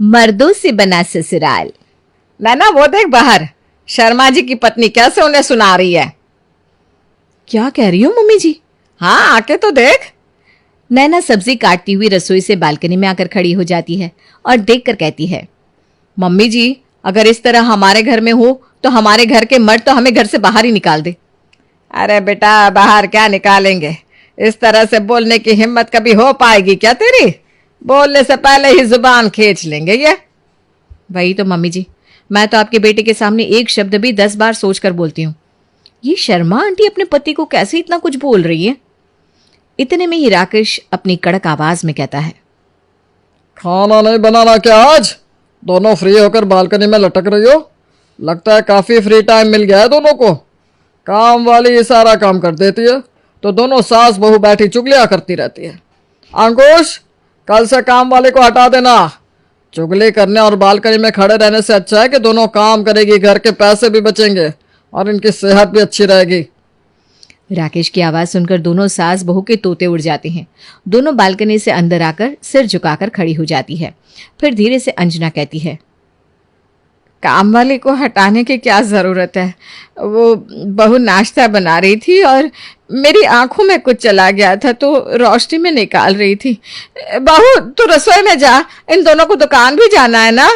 मर्दों से बना ससुराल। नैना वो देख बाहर, शर्मा जी की पत्नी कैसे उन्हें सुना रही है। क्या कह रही हो मम्मी जी? हाँ आके तो देख। नैना सब्जी काटती हुई रसोई से बालकनी में आकर खड़ी हो जाती है और देखकर कहती है, मम्मी जी अगर इस तरह हमारे घर में हो तो हमारे घर के मर्द तो हमें घर से बाहर ही निकाल दे। अरे बेटा बाहर क्या निकालेंगे, इस तरह से बोलने की हिम्मत कभी हो पाएगी क्या तेरी? बोलने से पहले ही जुबान खींच लेंगे ये। वही तो मम्मी जी, मैं तो आपके बेटे के सामने एक शब्द भी 10 बार सोचकर बोलती हूँ। ये शर्मा आंटी अपने पति को कैसे इतना कुछ बोल रही है? इतने में ही राकेश अपनी कड़क आवाज में कहता है, खाना नहीं बनाना क्या आज? दोनों फ्री होकर बालकनी में लटक रही हो? लगता है काफी फ्री टाइम मिल गया है दोनों को। काम वाली ये सारा काम कर देती है तो दोनों सास बहू बैठी चुगलियां करती रहती है। अंकुश कल से काम वाले को हटा देना। चुगली करने और बालकनी में खड़े रहने से अच्छा है कि दोनों काम करेगी, घर के पैसे भी बचेंगे और इनकी सेहत भी अच्छी रहेगी। राकेश की आवाज सुनकर दोनों सास बहू के तोते उड़ जाते हैं। दोनों बालकनी से अंदर आकर सिर झुकाकर खड़ी हो जाती है। फिर धीरे से अंजना कहती है, काम वाली को हटाने की क्या जरूरत है? वो बहू नाश्ता बना रही थी और मेरी आंखों में कुछ चला गया था तो रोशनी में निकाल रही थी। बहू तू रसोई में जा, इन दोनों को दुकान भी जाना है ना।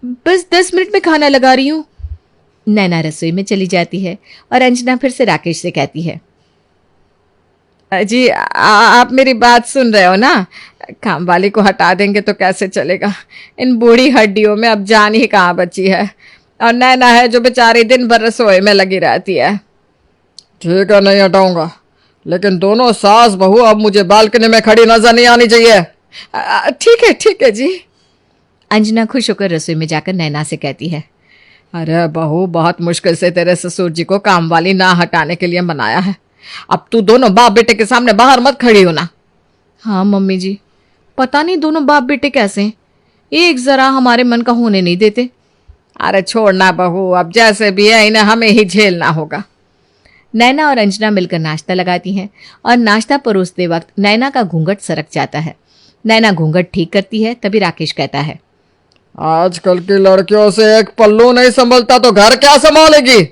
बस 10 मिनट में खाना लगा रही हूँ। नैना रसोई में चली जाती है और अंजना फिर से राकेश से कहती है, जी आप मेरी बात सुन रहे हो ना? काम वाली को हटा देंगे तो कैसे चलेगा? इन बूढ़ी हड्डियों में अब जान ही कहाँ बची है। और नैना है जो बेचारी दिन भर रसोई में लगी रहती है। ठीक है नहीं हटाऊंगा, लेकिन दोनों सास बहू अब मुझे बालकनी में खड़ी नजर नहीं आनी चाहिए। ठीक है जी। अंजना खुश होकर रसोई में जाकर नैना से कहती है, अरे बहू बहुत मुश्किल से तेरे ससुर जी को काम वाली ना हटाने के लिए मनाया है। अब तू दोनों बाप बेटे के सामने बाहर मत खड़ी होना। हाँ मम्मी जी, पता नहीं दोनों बाप बेटे कैसे हैं, एक जरा हमारे मन का होने नहीं देते। अरे छोड़ना बहू, अब जैसे भी है इन्हें हमें ही झेलना होगा। नैना और अंजना मिलकर नाश्ता लगाती हैं और नाश्ता परोसते वक्त नैना का घूंघट सरक जाता है। नैना घूंघट ठीक करती है, तभी राकेश कहता है, आजकल की लड़कियों से एक पल्लू नहीं संभलता तो घर क्या संभालेगी?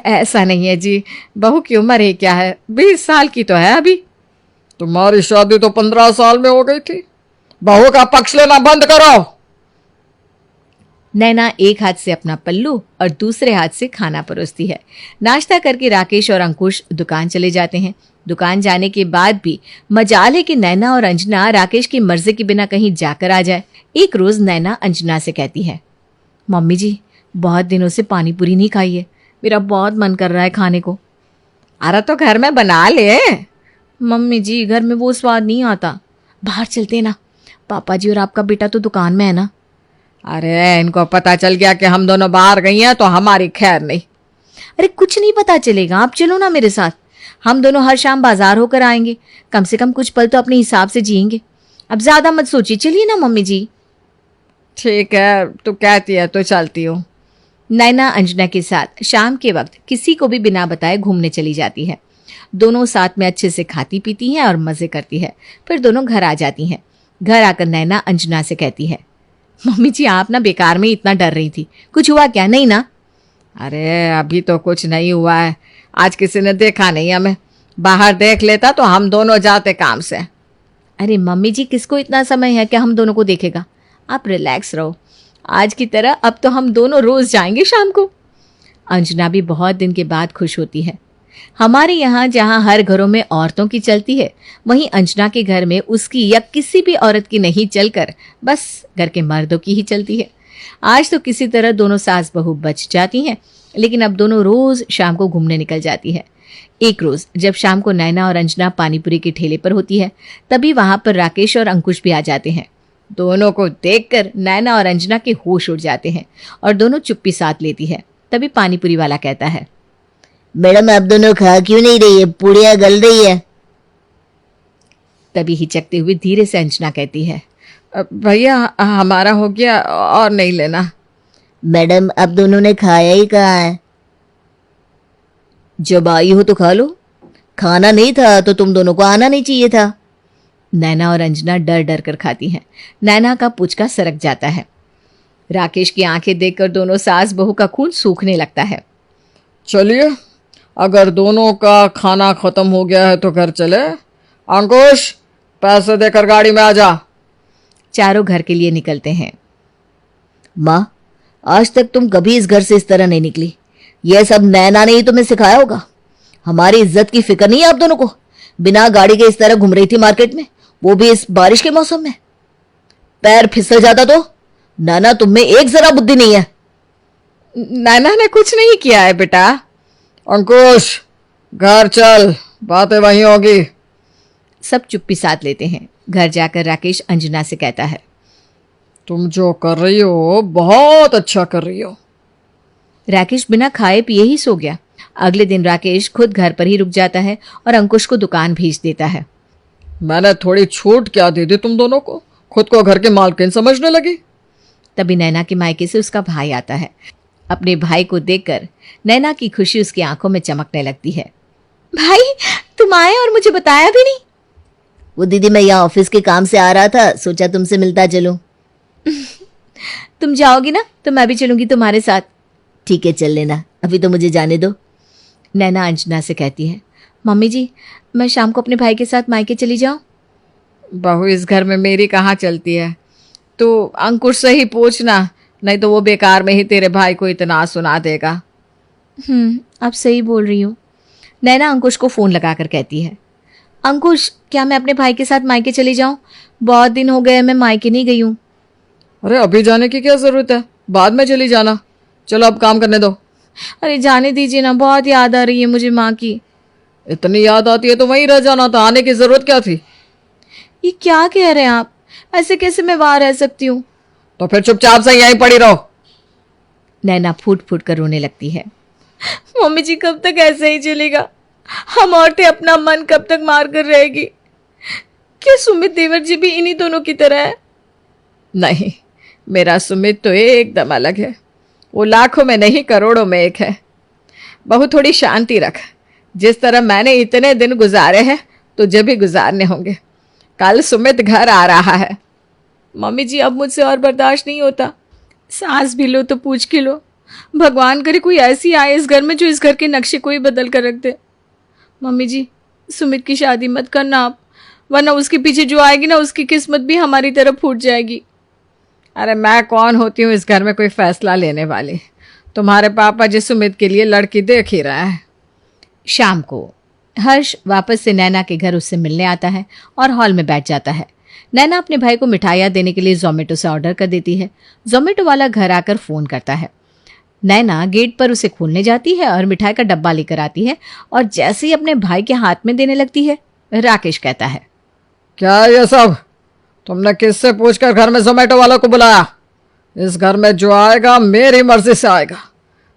ऐसा नहीं है जी, बहू की उम्र ही क्या है, 20 साल की तो है अभी। तुम्हारी शादी तो 15 साल में हो गई थी। बहू का पक्ष लेना बंद करो। नैना एक हाथ से अपना पल्लू और दूसरे हाथ से खाना परोसती है। नाश्ता करके राकेश और अंकुश दुकान चले जाते हैं। दुकान जाने के बाद भी मजाल है कि नैना और अंजना राकेश की मर्जी के बिना कहीं जाकर आ जाए। एक रोज नैना अंजना से कहती है, मम्मी जी बहुत दिनों से पानी पूरी नहीं खाई है, मेरा बहुत मन कर रहा है खाने को। अरे तो घर में बना ले। मम्मी जी घर में वो स्वाद नहीं आता, बाहर चलते ना, पापा जी और आपका बेटा तो दुकान में है ना। अरे इनको पता चल गया कि हम दोनों बाहर गई हैं तो हमारी खैर नहीं। अरे कुछ नहीं पता चलेगा, आप चलो ना मेरे साथ, हम दोनों हर शाम बाजार होकर आएंगे, कम से कम कुछ पल तो अपने हिसाब से जिएंगे। अब ज्यादा मत सोचिए, चलिए ना मम्मी जी। ठीक है तू कहती है तो चलती हूँ। नैना अंजना के साथ शाम के वक्त किसी को भी बिना बताए घूमने चली जाती है। दोनों साथ में अच्छे से खाती पीती हैं और मजे करती है। फिर दोनों घर आ जाती हैं। घर आकर नैना अंजना से कहती है, मम्मी जी आप ना बेकार में इतना डर रही थी, कुछ हुआ क्या? नहीं ना? अरे अभी तो कुछ नहीं हुआ है, आज किसी ने देखा नहीं हमें, बाहर देख लेता तो हम दोनों जाते काम से। अरे मम्मी जी किसको इतना समय है कि हम दोनों को देखेगा, आप रिलैक्स रहो, आज की तरह अब तो हम दोनों रोज जाएंगे शाम को। अंजना भी बहुत दिन के बाद खुश होती है। हमारे यहाँ जहाँ हर घरों में औरतों की चलती है, वहीं अंजना के घर में उसकी या किसी भी औरत की नहीं चलकर बस घर के मर्दों की ही चलती है। आज तो किसी तरह दोनों सास बहू बच जाती हैं, लेकिन अब दोनों रोज शाम को घूमने निकल जाती है। एक रोज जब शाम को नैना और अंजना पानीपुरी के ठेले पर होती है, तभी वहां पर राकेश और अंकुश भी आ जाते हैं। दोनों को देखकर नैना और अंजना के होश उड़ जाते हैं और दोनों चुप्पी साध लेती है। तभी पानीपुरी वाला कहता है, मैडम आप दोनों खा क्यों नहीं रही है, पूड़ियाँ गल रही है। तभी हिचकते हुए धीरे से अंजना कहती है, भैया हमारा हो गया और नहीं लेना। मैडम आप दोनों ने खाया ही कहाँ है? जब आई हो तो खा लो, खाना नहीं था तो तुम दोनों को आना नहीं चाहिए था। नैना और अंजना डर डर कर खाती हैं। नैना का पुचका सरक जाता है। राकेश की आंखें देखकर दोनों सास बहू का खून सूखने लगता है। चलिए, अगर दोनों का खाना खत्म हो गया है तो घर चले। अंकुश, पैसे देकर गाड़ी में आ जा। चारों घर के लिए निकलते हैं। माँ, आज तक तुम कभी इस घर से इस तरह नहीं निकली। यह सब नैना ने ही तुम्हें सिखाया होगा। हमारी इज्जत की फिक्र नहीं है आप दोनों को। बिना गाड़ी के इस तरह घूम रही थी मार्केट में, वो भी इस बारिश के मौसम में। पैर फिसल जाता तो। नाना, तुम में एक जरा बुद्धि नहीं है। नैना ने कुछ नहीं किया है बेटा। अंकुश, घर चल, बातें वहीं होगी। सब चुप्पी साध लेते हैं। घर जाकर राकेश अंजना से कहता है, तुम जो कर रही हो बहुत अच्छा कर रही हो। राकेश बिना खाए पिए ही सो गया। अगले दिन राकेश खुद घर पर ही रुक जाता है और अंकुश को दुकान भेज देता है। मैंने थोड़ी छूट क्या दे दी तुम दोनों को, खुद को घर के मालकिन समझने लगी। तभी नैना के मायके से उसका भाई आता है। अपने भाई को देखकर नैना की खुशी उसकी आंखों में चमकने लगती है। भाई, तुम आए और मुझे बताया भी नहीं। वो दीदी, मैं यहाँ ऑफिस के काम से आ रहा था, सोचा तुमसे मिलता चलूं। तुम जाओगी ना तो मैं भी चलूंगी तुम्हारे साथ। ठीक है, चल लेना, अभी तो मुझे जाने दो। नैना अंजना से कहती है, मम्मी जी, मैं शाम को अपने भाई के साथ मायके चली जाऊं? बहू, इस घर में मेरी कहाँ चलती है। तो अंकुश से ही पूछना, नहीं तो वो बेकार में ही तेरे भाई को इतना सुना देगा। आप सही बोल रही हो। नैना अंकुश को फोन लगाकर कहती है, अंकुश, क्या मैं अपने भाई के साथ मायके चली जाऊं? बहुत दिन हो गए मैं मायके नहीं गई हूँ। अरे अभी जाने की क्या जरूरत है, बाद में चली जाना। चलो अब काम करने दो। अरे जाने दीजिए ना, बहुत याद आ रही है मुझे माँ की। इतनी याद आती है तो वहीं रह जाना था, आने की जरूरत क्या थी। ये क्या कह रहे हैं आप? ऐसे कैसे मैं वहां रह सकती हूँ? तो फिर चुपचाप से यहीं पड़ी रहो। नैना फूट फूट कर रोने लगती है। मम्मी जी, कब तक ऐसे ही चलेगा? हम औरतें अपना मन कब तक मार कर रहेगी? क्या सुमित देवर जी भी इन्हीं दोनों की तरह है? नहीं, मेरा सुमित तो एकदम अलग है। वो लाखों में नहीं करोड़ों में एक है। बहू, थोड़ी शांति रख। जिस तरह मैंने इतने दिन गुजारे हैं तुझे भी गुजारने होंगे। कल सुमित घर आ रहा है। मम्मी जी, अब मुझसे और बर्दाश्त नहीं होता। सांस भी लो तो पूछ के लो। भगवान करे कोई ऐसी आए इस घर में जो इस घर के नक्शे को ही बदल कर रख दे। मम्मी जी, सुमित की शादी मत करना आप, वरना उसके पीछे जो आएगी ना, उसकी किस्मत भी हमारी तरफ फूट जाएगी। अरे मैं कौन होती हूँ इस घर में कोई फैसला लेने वाली? तुम्हारे पापा जी सुमित के लिए लड़की देख ही रहा है। शाम को हर्ष वापस से नैना के घर उससे मिलने आता है और हॉल में बैठ जाता है। नैना अपने भाई को मिठाइयाँ देने के लिए जोमेटो से ऑर्डर कर देती है। जोमेटो वाला घर आकर फ़ोन करता है। नैना गेट पर उसे खोलने जाती है और मिठाई का डब्बा लेकर आती है और जैसे ही अपने भाई के हाथ में देने लगती है, राकेश कहता है, क्या ये सब? तुमने किससे पूछकर घर में जोमेटो वालों को बुलाया? इस घर में जो आएगा मेरी मर्जी से आएगा।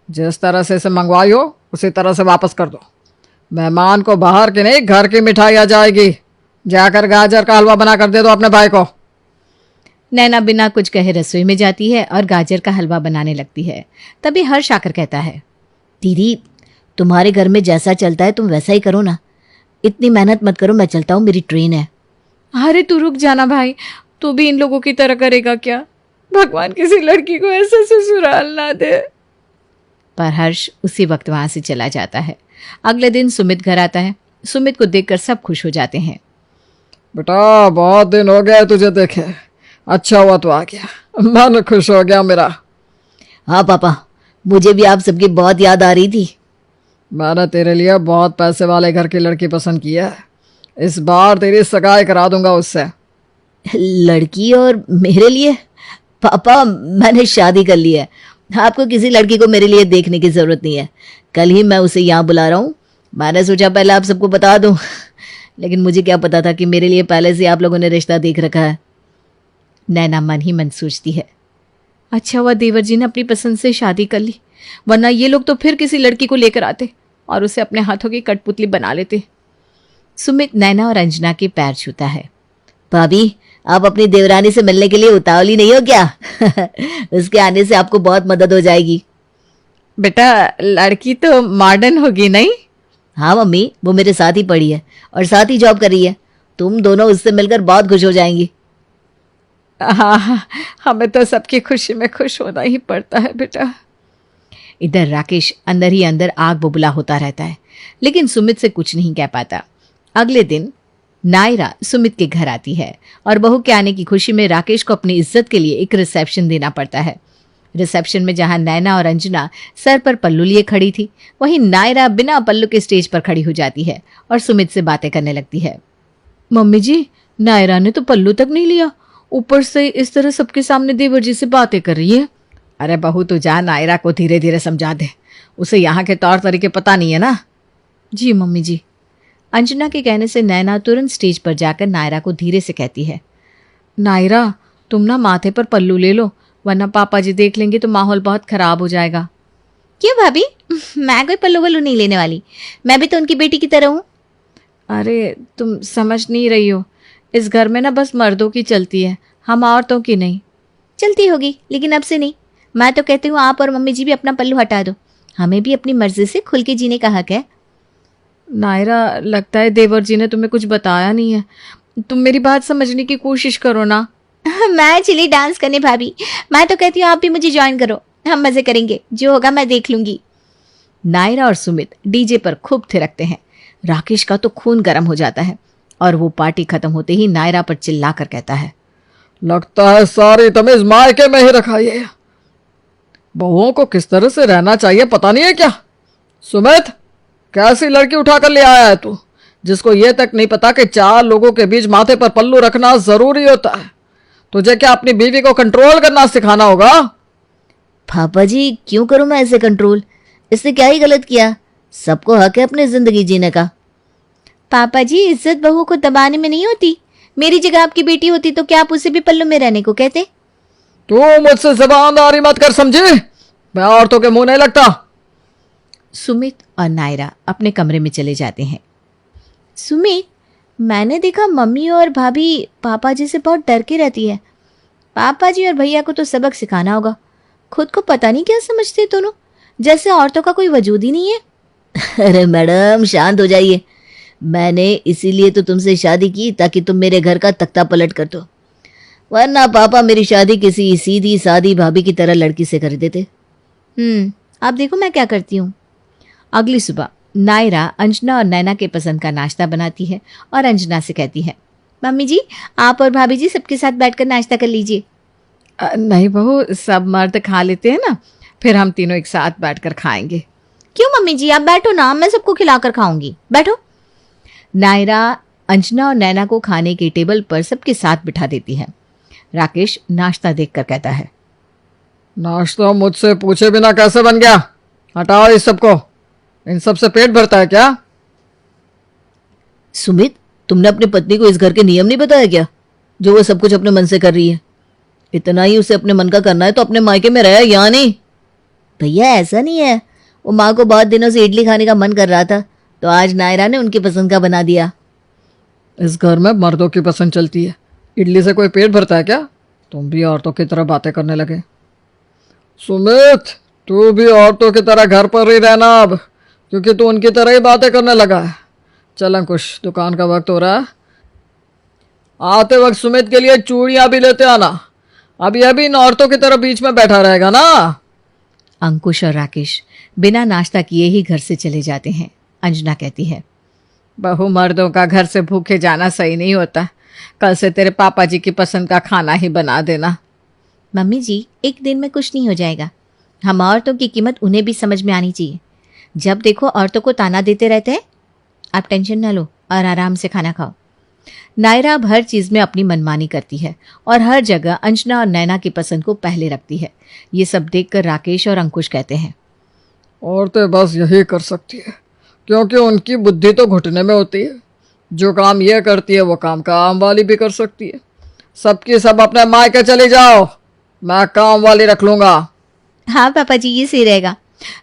जिस तरह से इसे मंगवाई हो उसी तरह से वापस कर दो। मेहमान को बाहर की नहीं, घर की मिठाई आ जाएगी। जाकर गाजर का हलवा बना कर दे दो अपने भाई को। नैना बिना कुछ कहे रसोई में जाती है और गाजर का हलवा बनाने लगती है। तभी हर्ष आकर कहता है, दीदी, तुम्हारे घर में जैसा चलता है तुम वैसा ही करो ना। इतनी मेहनत मत करो, मैं चलता हूँ, मेरी ट्रेन है। अरे तू रुक जाना भाई, तू भी इन लोगों की तरह करेगा क्या? भगवान किसी लड़की को ऐसा ससुराल ना दे। पर हर्ष उसी वक्त वहां से चला जाता है। अगले दिन सुमित घर आता है। सुमित को देखकर सब खुश हो जाते हैं। बेटा, बहुत दिन हो गए तुझे देखे, अच्छा हुआ तो आ गया, मन खुश हो गया मेरा। हाँ पापा, मुझे भी आप सबकी बहुत याद आ रही थी। मैंने तेरे लिए बहुत पैसे वाले घर की लड़की पसंद की है। इस बार तेरी सगाई करा दूंगा उससे। लड़की? और मेरे लिए? पापा, मैंने शादी कर ली है। आपको किसी लड़की को मेरे लिए देखने की जरूरत नहीं है। कल ही मैं उसे यहाँ बुला रहा हूँ। मैंने सोचा पहले आप सबको बता दूँ, लेकिन मुझे क्या पता था कि मेरे लिए पहले से आप लोगों ने रिश्ता देख रखा है। नैना मन ही मन सोचती है, अच्छा हुआ देवर जी ने अपनी पसंद से शादी कर ली, वरना ये लोग तो फिर किसी लड़की को लेकर आते और उसे अपने हाथों की कठपुतली बना लेते। सुमित नैना और अंजना के पैर छूता है। भाभी, आप अपनी देवरानी से मिलने के लिए उतावली नहीं हो क्या? उसके आने से आपको बहुत मदद हो जाएगी। बेटा, लड़की तो मॉडर्न होगी नहीं? हाँ मम्मी, वो मेरे साथ ही पढ़ी है और साथ ही जॉब कर रही है। तुम दोनों उससे मिलकर बहुत खुश हो जाएंगी। हाँ, हमें तो सबकी खुशी में खुश होना ही पड़ता है बेटा। इधर राकेश अंदर ही अंदर आग बबूला होता रहता है, लेकिन सुमित से कुछ नहीं कह पाता। अगले दिन नायरा सुमित के घर आती है और बहू के आने की खुशी में राकेश को अपनी इज्जत के लिए एक रिसेप्शन देना पड़ता है। रिसेप्शन में जहां नैना और अंजना सर पर पल्लू लिए खड़ी थी, वहीं नायरा बिना पल्लू के स्टेज पर खड़ी हो जाती है और सुमित से बातें करने लगती है। मम्मी जी, नायरा ने तो पल्लू तक नहीं लिया, ऊपर से इस तरह सबके सामने देवर जी से बातें कर रही है। अरे बहू, तू जा नायरा को धीरे धीरे समझा दे, उसे यहाँ के तौर तरीके पता नहीं है ना। जी मम्मी जी। अंजना के कहने से नैना तुरंत स्टेज पर जाकर नायरा को धीरे से कहती है, नायरा, तुम ना माथे पर पल्लू ले लो, वरना पापा जी देख लेंगे तो माहौल बहुत खराब हो जाएगा। क्यों भाभी, मैं कोई पल्लू वल्लू नहीं लेने वाली, मैं भी तो उनकी बेटी की तरह हूँ। अरे तुम समझ नहीं रही हो, इस घर में ना बस मर्दों की चलती है, हम औरतों की नहीं। चलती होगी, लेकिन अब से नहीं। मैं तो कहती हूँ आप और मम्मी जी भी अपना पल्लू हटा दो, हमें भी अपनी मर्जी से खुल के जीने का हक है। नायरा, लगता है देवर जी ने तुम्हें कुछ बताया नहीं है, तुम मेरी बात समझने की कोशिश करो ना। मैं चली डांस करने भाभी, मैं तो कहती हूँ आप भी मुझे ज्वाइन करो, हम मजे करेंगे, जो होगा मैं देख लूंगी। नायरा और सुमित डीजे पर खूब थिरकते हैं। राकेश का तो खून गर्म हो जाता है और वो पार्टी खत्म होते ही नायरा पर चिल्ला कर कहता है, लगता है सारी तमीज मायके में ही रखा है। बहुओं को किस तरह से रहना चाहिए पता नहीं है क्या? सुमित, कैसी लड़की उठाकर ले आया है तू, जिसको ये तक नहीं पता कि 4 लोगों के बीच माथे पर पल्लू रखना जरूरी होता है। तुझे क्या अपनी बीवी को कंट्रोल करना सिखाना होगा? पापा जी, क्यों करूं मैं ऐसे कंट्रोल? इसने क्या ही गलत किया? सबको हक है अपनी जिंदगी जीने का। पापा जी, इज्जत बहू को दबाने में नहीं होती। मेरी जगह आपकी बेटी होती तो क्या आप उसे भी पल्लू में रहने को कहते? तू मुझसे जबानदारी मत कर, समझी? मैं औरतों के मुंह नहीं लगता। सुमित और नायरा अपने कमरे में चले जाते हैं। सुमित, मैंने देखा मम्मी और भाभी पापा जी से बहुत डर के रहती है। पापा जी और भैया को तो सबक सिखाना होगा, खुद को पता नहीं क्या समझते दोनों, जैसे औरतों का कोई वजूद ही नहीं है। अरे मैडम, शांत हो जाइए। मैंने इसीलिए तो तुमसे शादी की ताकि तुम मेरे घर का तख्ता पलट कर दो, वरना पापा मेरी शादी किसी सीधी सादी भाभी की तरह लड़की से कर देते। आप देखो मैं क्या करती हूँ। अगली सुबह नायरा अंजना और नैना के पसंद का नाश्ता बनाती है और अंजना से कहती है, मम्मी जी आप और भाभी जी सबके साथ बैठकर नाश्ता कर लीजिए। नहीं बहू, सब मर्द खा लेते हैं ना, फिर हम तीनों एक साथ बैठकर खाएंगे। क्यों मम्मी जी, आप बैठो ना, मैं सबको खिलाकर खाऊंगी, बैठो। नायरा अंजना और नैना को खाने के टेबल पर सबके साथ बिठा देती है। राकेश नाश्ता देखकर कहता है, नाश्ता मुझसे पूछे बिना कैसे बन गया? हटाओ इस सबको, इन सब से पेट भरता है क्या? सुमित, तुमने अपनी पत्नी को इस घर के नियम नहीं बताया क्या, जो वो सब कुछ अपने मन से कर रही है? इतना ही उसे अपने मन का करना है तो अपने मायके में रहे, यहाँ नहीं। भैया ऐसा नहीं है, वो माँ को बहुत दिनों से इडली खाने का मन कर रहा था तो आज नायरा ने उनकी पसंद का बना दिया। इस घर में मर्दों की पसंद चलती है, इडली से कोई पेट भरता है क्या? तुम भी औरतों की तरह बातें करने लगे। सुमित, तू भी औरतों की तरह घर पर ही रहना अब, क्योंकि तू उनकी तरह ही बातें करने लगा है। चल अंकुश, दुकान का वक्त हो रहा है, आते वक्त सुमित के लिए चूड़ियां भी लेते आना। अब यह भी इन औरतों की तरह बीच में बैठा रहेगा ना। अंकुश और राकेश बिना नाश्ता किए ही घर से चले जाते हैं। अंजना कहती है, बहू, मर्दों का घर से भूखे जाना सही नहीं होता, कल से तेरे पापा जी की पसंद का खाना ही बना देना। मम्मी जी, एक दिन में कुछ नहीं हो जाएगा, हम औरतों की कीमत उन्हें भी समझ में आनी चाहिए। जब देखो औरतों को ताना देते रहते हैं। आप टेंशन ना लो और आराम से खाना खाओ। नायरा अब हर चीज़ में अपनी मनमानी करती है और हर जगह अंजना और नैना की पसंद को पहले रखती है। ये सब देखकर राकेश और अंकुश कहते हैं, औरतें बस यही कर सकती है, क्योंकि उनकी बुद्धि तो घुटने में होती है। जो काम ये करती है वो काम काम वाली भी कर सकती है। सबकी सब अपने मायके चली जाओ, मैं काम वाली रख लूंगा। हाँ पापा जी, ये सही रहेगा,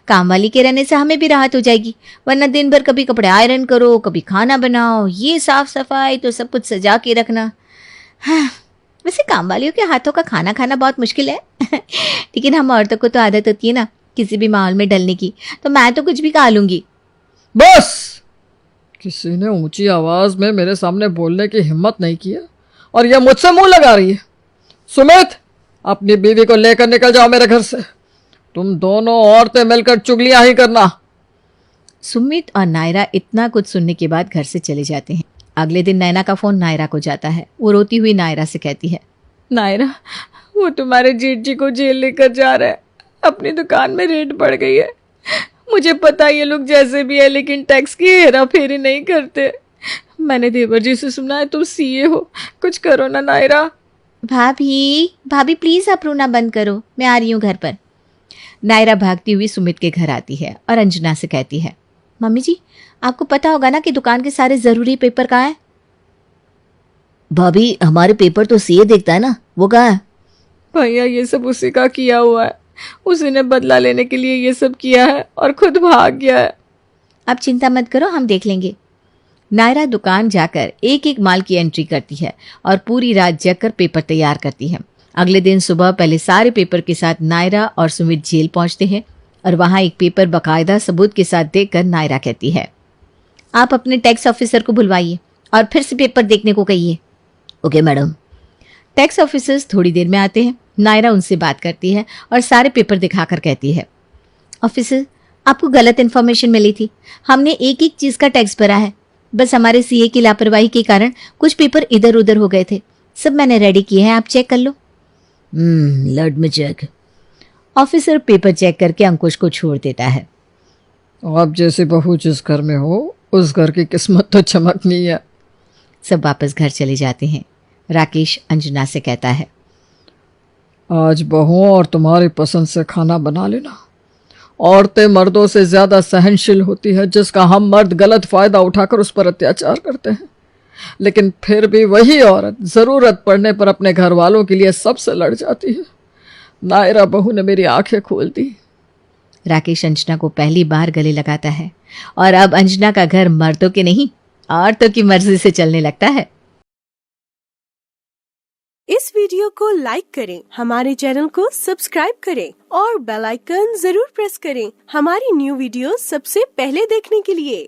काम वाली के रहने से हमें भी राहत हो जाएगी, वरना दिन भर कभी कपड़े आयरन करो, कभी खाना बनाओ, ये साफ सफाई, तो सब कुछ सजा के रखना। हाँ, वैसे काम वालियों के हाथों का खाना खाना बहुत मुश्किल है लेकिन हम औरतों को तो आदत होती है ना किसी भी माहौल में डलने की, तो मैं तो कुछ भी खा लूंगी। बस, किसी ने ऊंची आवाज में मेरे सामने बोलने की हिम्मत नहीं की है और यह मुझसे मुंह लगा रही है। सुमित, अपनी बीवी को लेकर निकल जाओ मेरे घर से। तुम दोनों औरतें मिलकर चुगलियां ही करना। सुमित और नायरा इतना कुछ सुनने के बाद घर से चले जाते हैं। अगले दिन नैना का फोन नायरा को जाता है। वो रोती हुई नायरा से कहती है, नायरा, वो तुम्हारे जेठ जी को जेल लेकर जा रहा है। अपनी दुकान में रेड बढ़ गई है। मुझे पता ये लोग जैसे भी है लेकिन टैक्स की हेरा फेरी नहीं करते। मैंने देवर जी से सुना है तुम सीए हो, कुछ करो ना नायरा। भाभी भाभी प्लीज आप रोना बंद करो, मैं आ रही हूँ घर पर। नायरा भागती हुई सुमित के घर आती है और अंजना से कहती है, मम्मी जी आपको पता होगा ना कि दुकान के सारे जरूरी पेपर कहाँ हैं? भाभी, हमारे पेपर तो सीए देखता है ना, वो कहाँ है? भैया ये सब उसी का किया हुआ है। उसी ने बदला लेने के लिए ये सब किया है और खुद भाग गया है। आप चिंता मत करो, हम देख लेंगे। नायरा दुकान जाकर एक एक माल की एंट्री करती है और पूरी रात जगकर पेपर तैयार करती है। अगले दिन सुबह पहले सारे पेपर के साथ नायरा और सुमित जेल पहुंचते हैं और वहां एक पेपर बकायदा सबूत के साथ देखकर नायरा कहती है, आप अपने टैक्स ऑफिसर को बुलवाइए और फिर से पेपर देखने को कहिए। Okay madam. टैक्स ऑफिसर्स थोड़ी देर में आते हैं। नायरा उनसे बात करती है और सारे पेपर दिखाकर कहती है, ऑफिसर आपको गलत इन्फॉर्मेशन मिली थी। हमने एक एक चीज़ का टैक्स भरा है, बस हमारे सीए की लापरवाही के कारण कुछ पेपर इधर उधर हो गए थे। सब मैंने रेडी किए हैं, आप चेक कर लो। Let me check. Officer paper check करके अंकुश को छोड़ देता है। आप जैसे बहू जिस घर में हो उस घर की किस्मत तो चमकनी है। सब वापस घर चले जाते हैं। राकेश अंजना से कहता है, आज बहुओं और तुम्हारी पसंद से खाना बना लेना। औरतें मर्दों से ज्यादा सहनशील होती है, जिसका हम मर्द गलत फायदा उठाकर उस पर अत्याचार करते हैं, लेकिन फिर भी वही औरत जरूरत पड़ने पर अपने घर वालों के लिए सबसे लड़ जाती है। नायरा बहू ने मेरी आंखें खोल दी। राकेश अंजना को पहली बार गले लगाता है और अब अंजना का घर मर्दों के नहीं औरतों की मर्जी से चलने लगता है। इस वीडियो को लाइक करें, हमारे चैनल को सब्सक्राइब करें और बेल आइकन जरूर प्रेस करें हमारी न्यू वीडियो सबसे पहले देखने के लिए।